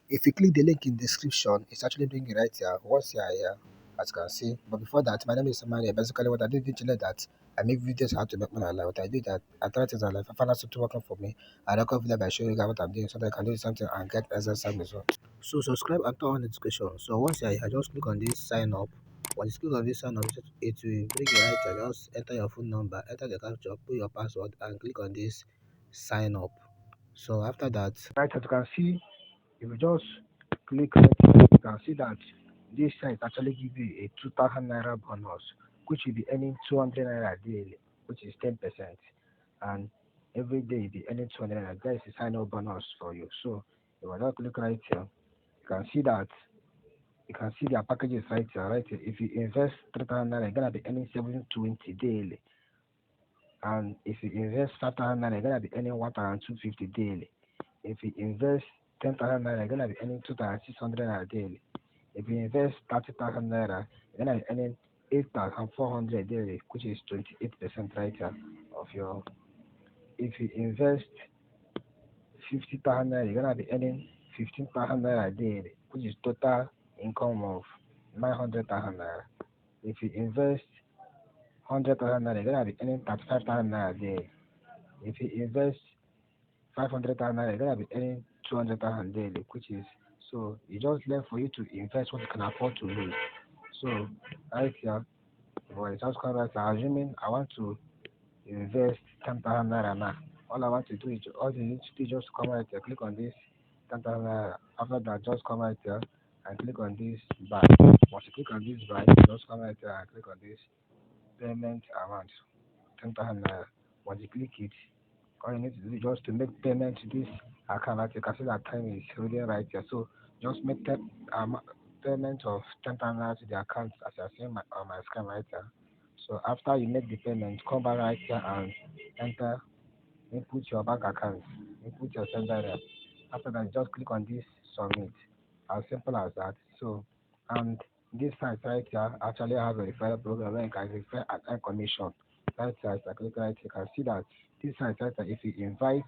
If you click the link in description, it's actually doing it right here. Once you are here, as you can see. But before that, my name is Samari. Basically, what I do is that I make videos how to make money alive. What I do that I try things alive. I find out something working for me. I record video by showing you guys what I'm doing so that I can do something and get exercise result. So subscribe and turn on notification. So once you are here, just click on this sign up. Once you click on this sign up, it will bring you right here. Just enter your phone number, enter the captcha, put your password, and click on this sign up. So after that, right as you can see, if you just click right here, you can see that this site actually give you a 2,000 naira bonus, which will be earning 200 naira daily, which is 10%. And every day you'll be earning 200 naira. That is a sign up bonus for you. So if I just click right here, you can see that you can see their packages right here. Right here. If you invest 3,000 naira, you're gonna be earning 720 daily. And if you invest 5,000 naira, you're gonna be earning 1,250 daily. If you invest 10,000 naira, you're gonna be earning 2,600 naira daily. If you invest 30,000 naira, you're gonna be earning 8,400 daily, which is 28% right here of your. If you invest 50,000 naira, you're gonna be earning 15,000 naira daily, which is total income of 900,000 naira. If you invest 100,000 naira, you're gonna be earning 35,000 naira daily. If you invest 500,000 naira, you're gonna be earning 200,000 daily, which is so it's just left for you to invest what you can afford to lose. So right here, well, it's just come right here. Assuming I want to invest 10,000 naira now. All I want to do is all you need to do is just come right here, click on this 10,000 naira. After that, just come right here and click on this buy. Once you click on this buy, just come right here and click on this payment amount 10,000 naira. Once you click it, all you need to do is just to make payment to this account. Right, you can see that time is reading right here. So just make payment of 10,000 naira to the account as you are seeing on my screen right here. So after you make the payment, come back right here and enter, input your bank account, input your sender rep. After that, just click on this submit. As simple as that. So, and this site right here actually has a referral program where you can refer and earn commission. Right here, as I click right here, you can see that this site right here, if you invite,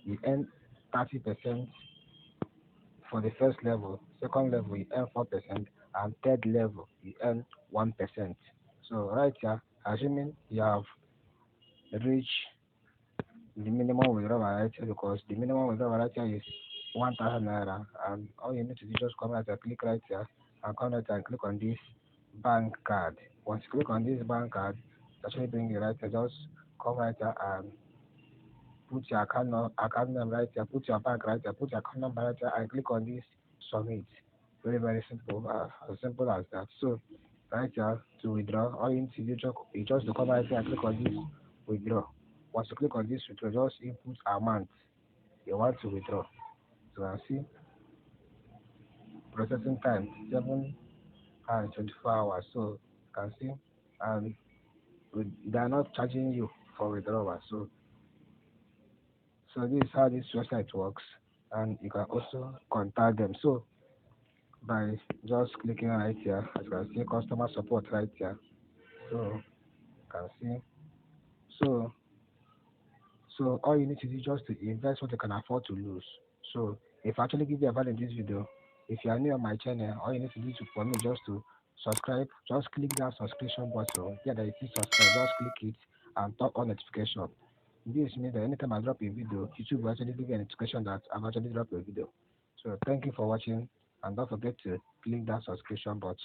you earn 30% for the first level, second level you earn 4%, and third level you earn 1%. So right here, assuming you have reached the minimum withdrawal right here, because the minimum withdrawal right here is 1,000 naira, and all you need to do is just come right here, click right here, and come right here and click on this bank card. Once you click on this bank card, it's actually bring you right here. Just come right here and put your account number right here, put your bank right here, put your account number right here, and click on this submit. Very, very simple, as simple as that. So right here to withdraw, all you need to do is just to come right here and click on this withdraw. Once you click on this withdraw, just input amount you want to withdraw. So I see processing time 7 and 24 hours. So you can see, and they are not charging you for withdrawal. So this is how this website works, and you can also contact them. So by just clicking right here, as you can see, customer support right here. So you can see. So so all you need to do is just to invest what you can afford to lose. So if I actually give you a value in this video, if you are new on my channel, all you need to do for me just to subscribe. Just click that subscription button. Yeah, that you see subscribe. Just click it and turn on notification. This means that anytime I drop a video, YouTube will actually give you a notification that I've actually dropped a video. So thank you for watching, and don't forget to click that subscription button.